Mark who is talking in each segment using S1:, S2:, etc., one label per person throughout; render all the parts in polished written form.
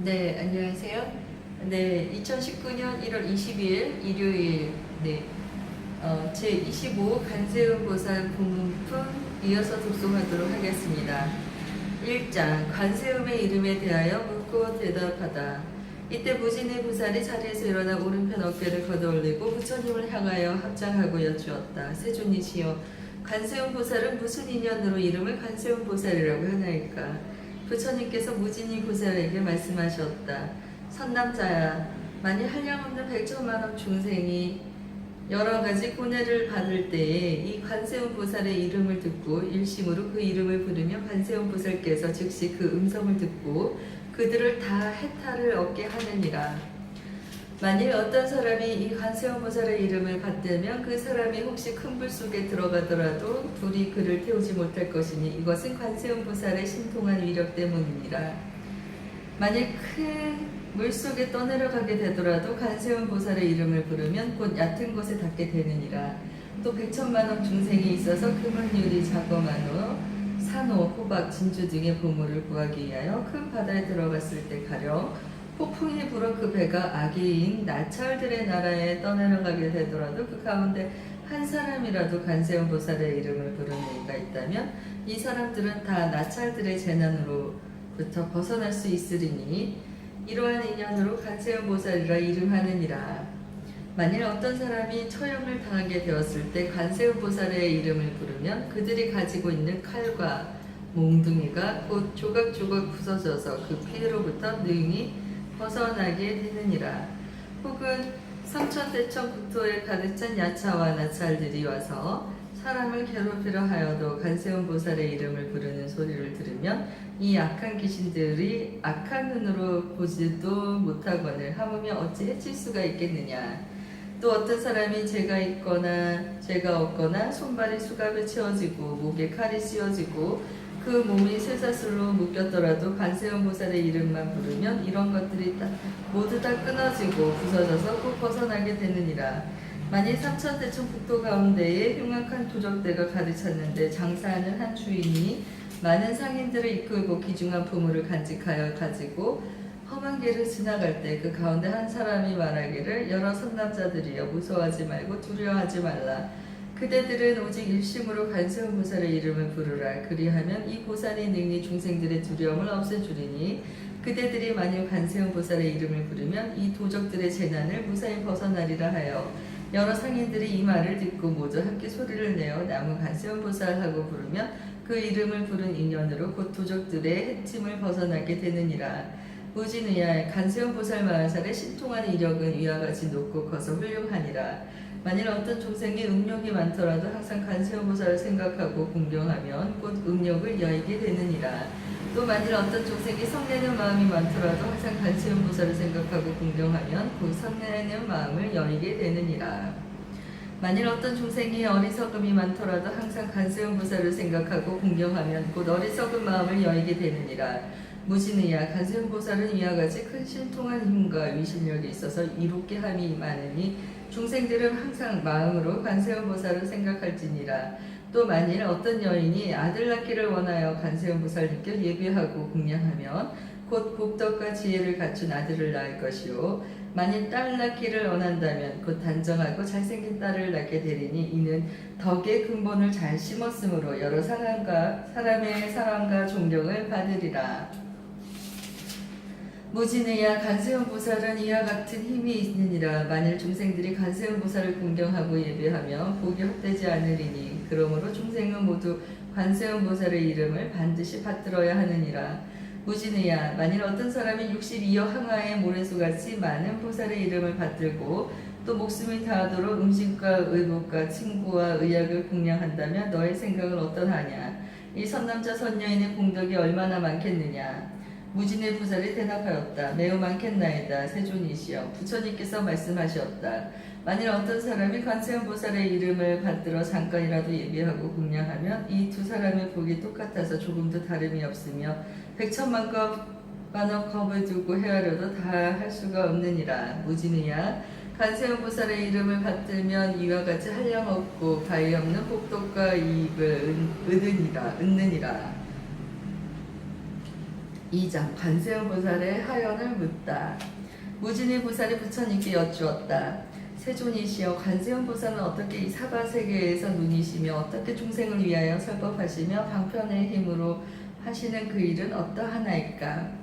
S1: 네, 안녕하세요. 네, 2019년 1월 22일 일요일, 제25 간세음 보살 본문품 이어서 독송하도록 하겠습니다. 1장 관세음의 이름에 대하여 묻고 대답하다. 이때 무진의 보살이 자리에서 일어나 오른편 어깨를 걷어올리고 부처님을 향하여 합장하고 여쭈었다. 세존이시여, 관세음 보살은 무슨 인연으로 이름을 관세음 보살이라고 하나이까? 부처님께서 무진이 보살에게 말씀하셨다. 선남자야, 만일 한량없는 백천만억 중생이 여러 가지 고뇌를 받을 때에 이 관세음 보살의 이름을 듣고 일심으로 그 이름을 부르며 관세음 보살께서 즉시 그 음성을 듣고 그들을 다 해탈을 얻게 하느니라. 만일 어떤 사람이 이 관세음 보살의 이름을 받들면 그 사람이 혹시 큰 불 속에 들어가더라도 불이 그를 태우지 못할 것이니 이것은 관세음 보살의 신통한 위력 때문이니라. 만일 큰 물속에 떠내려가게 되더라도 관세음 보살의 이름을 부르면 곧 얕은 곳에 닿게 되느니라. 또 백천만억 중생이 있어서 금은, 유리, 자거만호, 산호, 호박, 진주 등의 보물을 구하기 위하여 큰 바다에 들어갔을 때 가령 폭풍이 불어 그 배가 악의인 나찰들의 나라에 떠내려가게 되더라도 그 가운데 한 사람이라도 관세음 보살의 이름을 부르는 이가 있다면 이 사람들은 다 나찰들의 재난으로부터 벗어날 수 있으리니 이러한 인연으로 관세음 보살이라 이름하느니라. 만일 어떤 사람이 처형을 당하게 되었을 때 관세음 보살의 이름을 부르면 그들이 가지고 있는 칼과 몽둥이가 곧 조각조각 부서져서 그 피로부터 능히 벗어나게 되느니라. 혹은 삼천대천 국토에 가득 찬 야차와 나찰들이 와서 사람을 괴롭히려 하여도 관세음 보살의 이름을 부르는 소리를 들으면 이 악한 귀신들이 악한 눈으로 보지도 못하거늘 하물며 어찌 해칠 수가 있겠느냐. 또 어떤 사람이 죄가 있거나 죄가 없거나 손발이 수갑에 채워지고 목에 칼이 씌워지고 그 몸이 쇠사슬로 묶였더라도 관세음 보살의 이름만 부르면 이런 것들이 모두 다 끊어지고 부서져서 꼭 벗어나게 되느니라. 만일 삼천대천 국토 가운데에 흉악한 도적대가 가득 찼는데 장사하는 한 주인이 많은 상인들을 이끌고 귀중한 보물을 간직하여 가지고 험한 길을 지나갈 때 그 가운데 한 사람이 말하기를 여러 선남자들이여 무서워하지 말고 두려워하지 말라. 그대들은 오직 일심으로 관세음 보살의 이름을 부르라. 그리하면 이 보살이 능히 중생들의 두려움을 없애주리니 그대들이 만일 관세음 보살의 이름을 부르면 이 도적들의 재난을 무사히 벗어나리라 하여 여러 상인들이 이 말을 듣고 모두 함께 소리를 내어 나무 관세음 보살하고 부르면 그 이름을 부른 인연으로 곧 도적들의 해침을 벗어나게 되느니라. 무진의야, 관세음 보살 마하살의 신통한 이력은 위와 같이 높고 커서 훌륭하니라. 만일 어떤 중생이 음욕이 많더라도 항상 관세음 보살을 생각하고 공경하면 곧 음욕을 여의게 되느니라. 또 만일 어떤 중생이 성내는 마음이 많더라도 항상 관세음 보살을 생각하고 공경하면 곧 성내는 마음을 여의게 되느니라. 만일 어떤 중생이 어리석음이 많더라도 항상 관세음 보살을 생각하고 공경하면 곧 어리석은 마음을 여의게 되느니라. 무진의야, 관세음 보살은 이와 같이 큰 신통한 힘과 위신력이 있어서 이롭게 함이 많으니 중생들은 항상 마음으로 관세음 보살을 생각할지니라. 또 만일 어떤 여인이 아들 낳기를 원하여 관세음 보살님께 예배하고 공양하면 곧 복덕과 지혜를 갖춘 아들을 낳을 것이요, 만일 딸 낳기를 원한다면 곧 단정하고 잘생긴 딸을 낳게 되리니 이는 덕의 근본을 잘 심었으므로 여러 사람의 사랑과 존경을 받으리라. 무진의야, 관세음 보살은 이와 같은 힘이 있느니라. 만일 중생들이 관세음 보살을 공경하고 예배하며 복이 헛되지 않으리니 그러므로 중생은 모두 관세음 보살의 이름을 반드시 받들어야 하느니라. 무진의야, 만일 어떤 사람이 62여 항아의 모래수같이 많은 보살의 이름을 받들고 또 목숨이 다하도록 음식과 의복과 친구와 의약을 공양한다면 너의 생각은 어떠하냐? 이 선남자 선여인의 공덕이 얼마나 많겠느냐? 무진의 보살이 대답하였다. 매우 많겠나이다. 세존이시여, 부처님께서 말씀하셨다. 만일 어떤 사람이 관세음 보살의 이름을 받들어 잠깐이라도 예배하고 공양하면 이 두 사람의 복이 똑같아서 조금도 다름이 없으며 백천만억 겁을 두고 헤아려도 다 할 수가 없느니라. 무진의야, 관세음 보살의 이름을 받들면 이와 같이 한량없고 가히 없는 복덕과 이익을 얻느니라. 2장 관세음 보살의 하연을 묻다. 무진의 보살이 부처님께 여쭈었다. 세존이시여, 관세음 보살은 어떻게 이 사바세계에서 눈이시며 어떻게 중생을 위하여 설법하시며 방편의 힘으로 하시는 그 일은 어떠하나이까?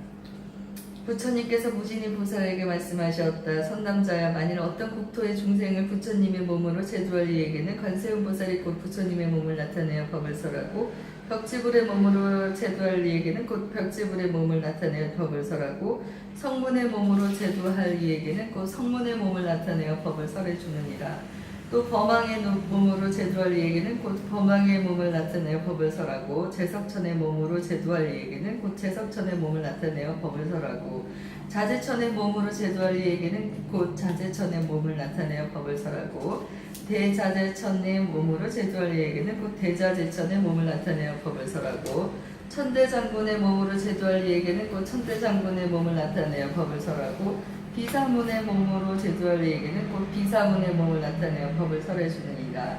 S1: 부처님께서 무진이 보살에게 말씀하셨다. 선남자야, 만일 어떤 국토의 중생을 부처님의 몸으로 제도할 이에게는 관세음 보살이 곧 부처님의 몸을 나타내어 법을 설하고, 벽지불의 몸으로 제도할 이에게는 곧 벽지불의 몸을 나타내어 법을 설하고, 성문의 몸으로 제도할 이에게는 곧 성문의 몸을 나타내어 법을 설해 주느니라. 또 범왕의 몸으로 제도할 이에게는 곧 범왕의 몸을 나타내어 법을 설하고, 제석천의 몸으로 제도할 이에게는 곧 제석천의 몸을 나타내어 법을 설하고, 자제천의 몸으로 제도할 이에게는 곧 자제천의 몸을 나타내어 법을 설하고, 대자제천의 몸으로 제도할 이에게는 곧 대자제천의 몸을 나타내어 법을 설하고, 천대장군의 몸으로 제도할 이에게는 곧 천대장군의 몸을 나타내어 법을 설하고, 비사문의 몸으로 제도할 이에게는 곧 비사문의 몸을 나타내어 법을 설해 주느니라.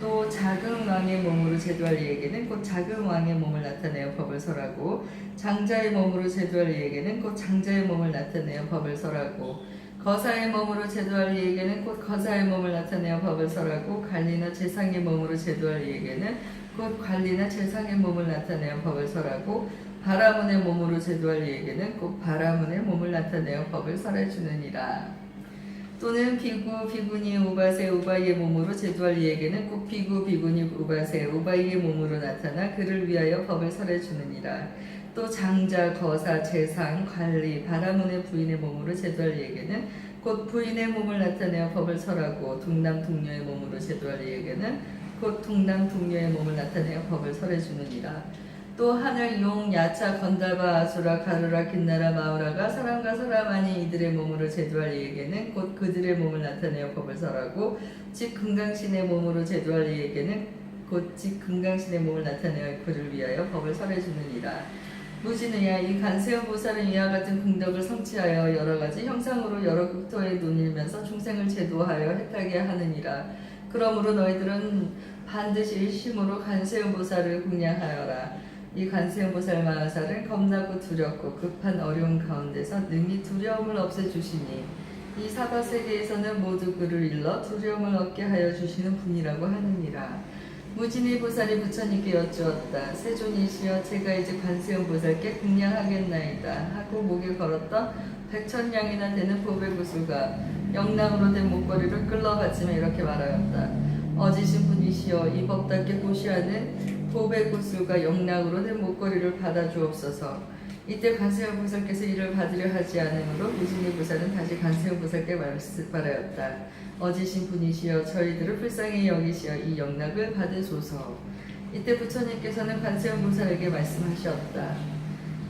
S1: 또 작은 왕의 몸으로 제도할 이에게는 곧 작은 왕의 몸을 나타내어 법을 설하고, 장자의 몸으로 제도할 이에게는 곧 장자의 몸을 나타내어 법을 설하고, 거사의 몸으로 제도할 이에게는 곧 거사의 몸을 나타내어 법을 설하고, 관리나 재상의 몸으로 제도할 이에게는 곧 관리나 재상의 몸을 나타내어 법을 설하고, 바라문의 몸으로 제도할 이에게는 곧 바라문의 몸을 나타내어 법을 설해 주느니라. 또는 비구, 비구니, 우바세, 우바이의 몸으로 제도할 이에게는 꼭 비구, 비구니, 우바세, 우바이의 몸으로 나타나 그를 위하여 법을 설해 주느니라. 또 장자, 거사, 재상, 관리, 바라문의 부인의 몸으로 제도할 이에게는 곧 부인의 몸을 나타내어 법을 설하고, 동남 동녀의 몸으로 제도할 이에게는 곧 동남 동녀의 몸을 나타내어 법을 설해 주느니라. 또 하늘, 용, 야차, 건달바, 아수라, 가르라, 긴나라, 마우라가 사람과 사람 아니 이들의 몸으로 제도할 이에게는 곧 그들의 몸을 나타내어 법을 설하고, 즉 금강신의 몸으로 제도할 이에게는 곧 즉 금강신의 몸을 나타내어 그를 위하여 법을 설해 주느니라. 무진의야, 이 관세음 보살은 이와 같은 공덕을 성취하여 여러 가지 형상으로 여러 국토에 논일면서 중생을 제도하여 해타게 하느니라. 그러므로 너희들은 반드시 일심으로 관세음 보살을 공양하여라. 이 관세음 보살 마하살은 겁나고 두렵고 급한 어려운 가운데서 능히 두려움을 없애주시니, 이 사바세계에서는 모두 그를 일러 두려움을 얻게 하여 주시는 분이라고 하느니라. 무진의 보살이 부처님께 여쭈었다. 세존이시여, 제가 이제 관세음 보살께 공양하겠나이다 하고 목에 걸었던 100,000냥이나 되는 보배구슬과 영랑으로 된 목걸이를 끌러받치며 이렇게 말하였다. 어지신 분이시여, 이 법답게 고시하는 보배구슬과 영락으로 된 목걸이를 받아 주옵소서. 이때 관세음 보살께서 이를 받으려 하지 않으므로 무진의 보살은 다시 관세음 보살께 말하였다. 어지신 분이시여, 저희들을 불쌍히 여기시어 이 영락을 받으소서. 이때 부처님께서는 관세음 보살에게 말씀하셨다.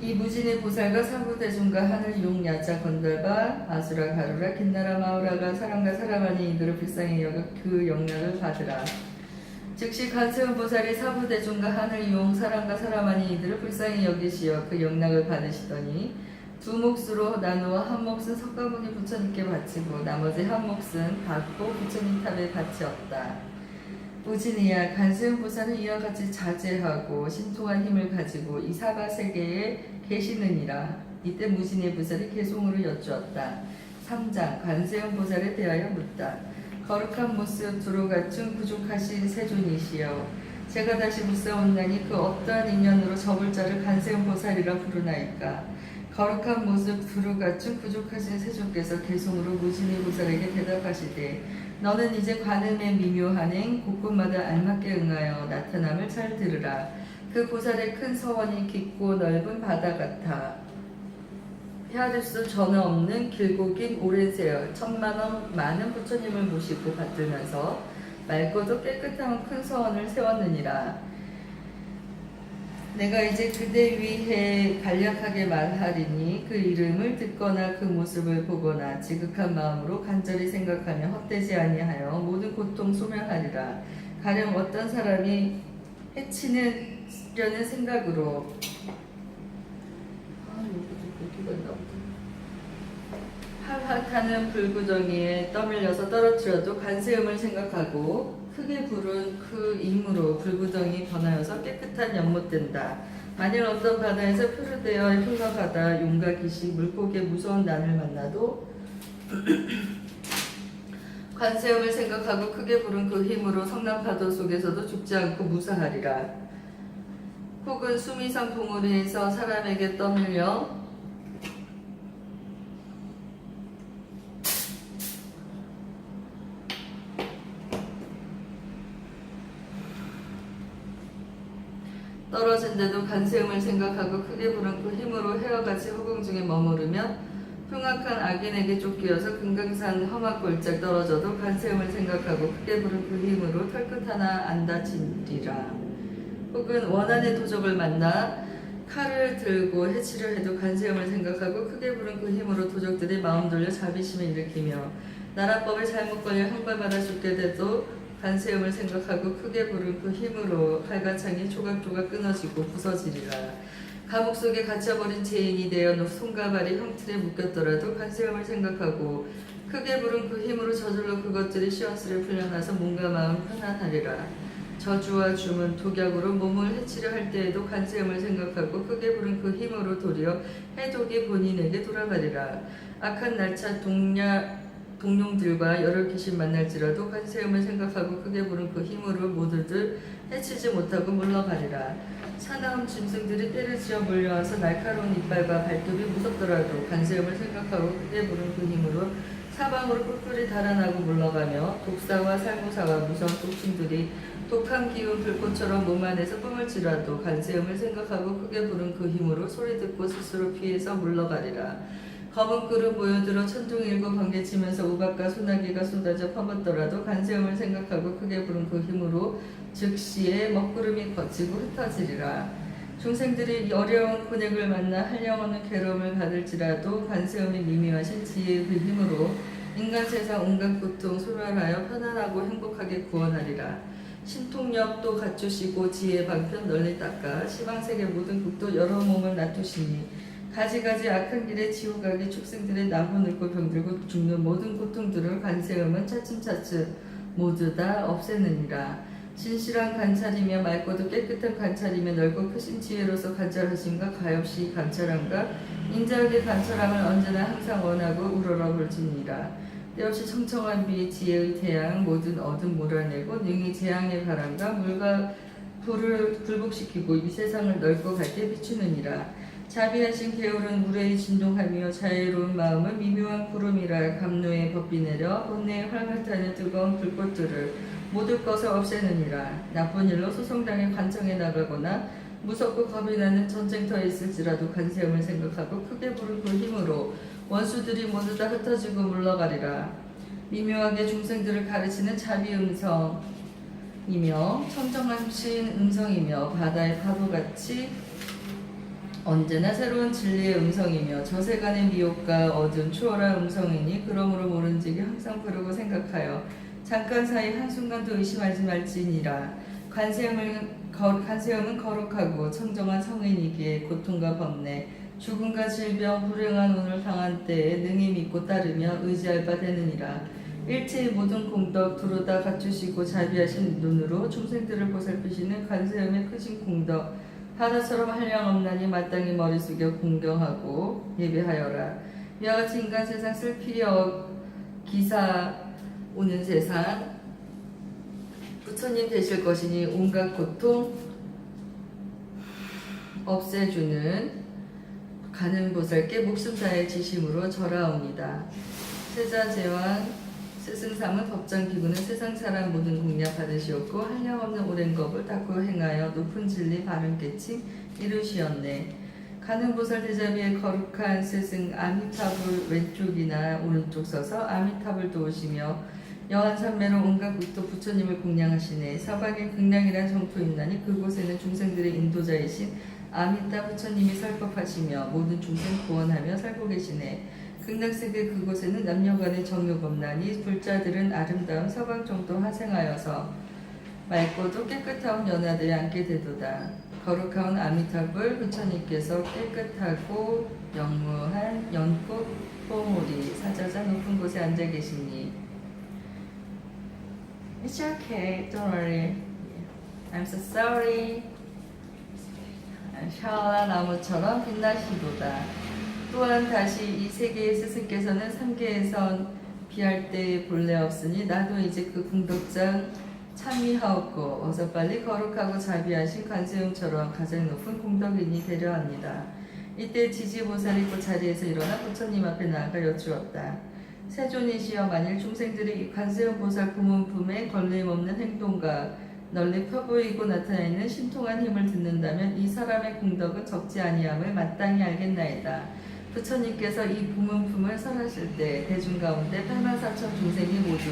S1: 이 무진의 보살과 사부대중과 하늘, 용, 야자, 건달바, 아수라, 가루라, 긴나라, 마우라가 사람과 사람 아니 이들을 불쌍히 여겨 그 영락을 받으라. 즉시 관세음 보살이 사부대중과 하늘, 용, 사람과 사람 아니 이들을 불쌍히 여기시어 그 영락을 받으시더니, 두 몫으로 나누어 한 몫은 석가모니 부처님께 바치고 나머지 한 몫은 받고 부처님 탑에 바치었다. 무진이야, 관세음 보살은 이와 같이 자제하고 신통한 힘을 가지고 이 사바세계에 계시느니라. 이때 무진의 보살이 개송으로 여쭈었다. 3장 관세음 보살에 대하여 묻다. 거룩한 모습 두루 갖춘 부족하신 세존이시여, 제가 다시 묻사온나니 그 어떠한 인연으로 저불자를 관세음 보살이라 부르나이까? 거룩한 모습 두루 갖춘 부족하신 세존께서 개송으로 무진의 보살에게 대답하시되, 너는 이제 관음의 미묘한 행 곳곳마다 알맞게 응하여 나타남을 잘 들으라. 그 보살의 큰 서원이 깊고 넓은 바다 같아 헤아릴 수 전혀 없는 길고 긴 오랜 세월 1000만원 많은 부처님을 모시고 받들면서 맑고도 깨끗한 큰 서원을 세웠느니라. 내가 이제 그대 위해 간략하게 말하리니 그 이름을 듣거나 그 모습을 보거나 지극한 마음으로 간절히 생각하며 헛되지 아니하여 모든 고통 소멸하리라. 가령 어떤 사람이 해치려는 생각으로 활활타는 불구덩이에 떠밀려서 떨어뜨려도 관세음을 생각하고 크게 부른 그 임으로 불구덩이 번하여서 깨끗한 연못된다. 만일 어떤 바다에서 표를 떼어 흉악하다 용과 기시 물고기의 무서운 난을 만나도 관세음을 생각하고 크게 부른 그 힘으로 성난 파도 속에서도 죽지 않고 무사하리라. 혹은 수미상 봉우리에서 사람에게 떠밀려 떨어진데도 관세음을 생각하고 크게 부른 그 힘으로 해와같이 허공 중에 머무르면 흉악한 악인에게 쫓기어서 금강산 험악 골짜기 떨어져도 관세음을 생각하고 크게 부른 그 힘으로 털끝 하나 안 다치리라. 혹은 원한의 도적을 만나 칼을 들고 해치려 해도 관세음을 생각하고 크게 부른 그 힘으로 도적들이 마음 돌려 자비심을 일으키며 나라법에 잘못 걸려 형벌받아 죽게 돼도 관세음을 생각하고 크게 부른 그 힘으로 칼과 창이 조각조각 끊어지고 부서지리라. 감옥 속에 갇혀버린 죄인이 되어 손과 발이 형틀에 묶였더라도 관세음을 생각하고 크게 부른 그 힘으로 저절로 그것들이 시원스레 풀려나서 몸과 마음 편안하리라. 저주와 주문, 독약으로 몸을 해치려 할 때에도 관세음을 생각하고 크게 부른 그 힘으로 도리어 해독이 본인에게 돌아가리라. 악한 날차 동룡들과 여러 귀신 만날지라도 관세음을 생각하고 크게 부른 그 힘으로 모두들 해치지 못하고 물러가리라. 사나운 짐승들이 때를 지어 몰려와서 날카로운 이빨과 발톱이 무섭더라도 관세음을 생각하고 크게 부른 그 힘으로 사방으로 뿔뿔이 달아나고 물러가며 독사와 살모사와 무서운 독충들이 독한 기운 불꽃처럼 몸 안에서 뿜을지라도 관세음을 생각하고 크게 부른 그 힘으로 소리 듣고 스스로 피해서 물러가리라. 검은 꿀은 모여들어 천둥일고 번개치면서 우박과 소나기가 쏟아져 퍼붓더라도 관세음을 생각하고 크게 부른 그 힘으로 즉시에 먹구름이 거치고 흩어지리라. 중생들이 어려운 군액을 만나 한량없는 괴로움을 받을지라도 관세음이 미미하신 지혜의 그 힘으로 인간 세상 온갖 고통 소멸하여 편안하고 행복하게 구원하리라. 신통력도 갖추시고 지혜의 방편 널리 닦아 시방세계 모든 국도 여러 몸을 놔두시니 가지가지 악한 길에 지옥가게 축생들의 나무 늙고 병들고 죽는 모든 고통들을 관세음은 차츰차츰 모두 다 없애느니라. 진실한 관찰이며 맑고도 깨끗한 관찰이며 넓고 크신 지혜로서 관찰하심과 가엾이 관찰함과 인자하게 관찰함을 언제나 항상 원하고 우러러 볼지니라. 때없이 청청한 비의 지혜의 태양 모든 어둠 몰아내고 능히 재앙의 바람과 물과 불을 굴복시키고 이 세상을 넓고 밝게 비추느니라. 자비하신 게으른 우레의 진동하며 자애로운 마음은 미묘한 구름이라. 감노의 법비 내려 본내에 활활 타는 뜨거운 불꽃들을 모두 꺼서 없애느니라. 나쁜 일로 소송당해 관청에 나가거나 무섭고 겁이 나는 전쟁터에 있을지라도 관세음을 생각하고 크게 부른 그 힘으로 원수들이 모두 다 흩어지고 물러가리라. 미묘하게 중생들을 가르치는 자비 음성이며 청정하신 음성이며 바다의 파도같이 언제나 새로운 진리의 음성이며 저세간의 미혹과 어두운 추월한 음성이니 그러므로 모른지기 항상 부르고 생각하여 잠깐 사이 한순간도 의심하지 말지니라. 관세음은 거룩하고 청정한 성인이기에 고통과 번뇌 죽음과 질병 불행한 운을 당한 때에 능히 믿고 따르며 의지할 바 되느니라. 일체의 모든 공덕 두루 다 갖추시고 자비하신 눈으로 중생들을 보살피시는 관세음의 크신 공덕 바다처럼 한량없나니 마땅히 머리 숙여 공경하고 예배하여라. 이와 같이 인간 세상 슬피 기사 오는 세상 부처님 되실 것이니 온갖 고통 없애주는 가는보살께 목숨 다해 지심으로 절하옵니다. 세자제왕 스승삼은 법장 기구는 세상 사람 모든 공략 받으시었고 한량없는 오랜 겁을 닦고 행하여 높은 진리 바른 깨침 이루시었네. 가는보살 대자비의 거룩한 스승 아미타불 왼쪽이나 오른쪽 서서 아미타불 도우시며 여한산매로 온갖 국도 부처님을 공양하시네. 서방에 극량이란 정토 있나니 그곳에는 중생들의 인도자이신 아미타 부처님이 살법하시며 모든 중생 구원하며 살고 계시네. 극락세계 그곳에는 남녀간의 정욕 없나니 불자들은 아름다운 서방 정도 하생하여서 맑고도 깨끗하온 연하들이 앉게 되도다. 거룩하온 아미타불 부처님께서 깨끗하고 영무한 연꽃 뽕우리 사자자 높은 곳에 앉아 계시니 It's okay, don't worry. I'm so sorry. 샤라 나무처럼 빛나시도다. 또한 다시 이 세계의 스승께서는 삼계에선 비할 때 본래 없으니 나도 이제 그 공덕장 참미하옵고 어서 빨리 거룩하고 자비하신 관세음처럼 가장 높은 공덕인이 되려 합니다. 이때 지지보살이 그 자리에서 일어나 부처님 앞에 나아가 여쭈었다. 세존이시여, 만일 중생들이 이 관세음 보살 고문품에 걸림없는 행동과 널리 펴보이고 나타나 있는 신통한 힘을 듣는다면 이 사람의 공덕은 적지 아니함을 마땅히 알겠나이다. 부처님께서 이 고문품을 설하실 때 대중 가운데 84,000 중생이 모두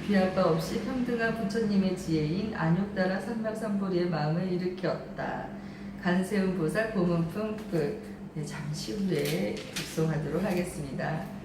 S1: 비할 바 없이 평등한 부처님의 지혜인 안욕다라 삼막삼보리의 마음을 일으켰다. 관세음 보살 고문품 끝. 네, 잠시 후에 독송하도록 하겠습니다.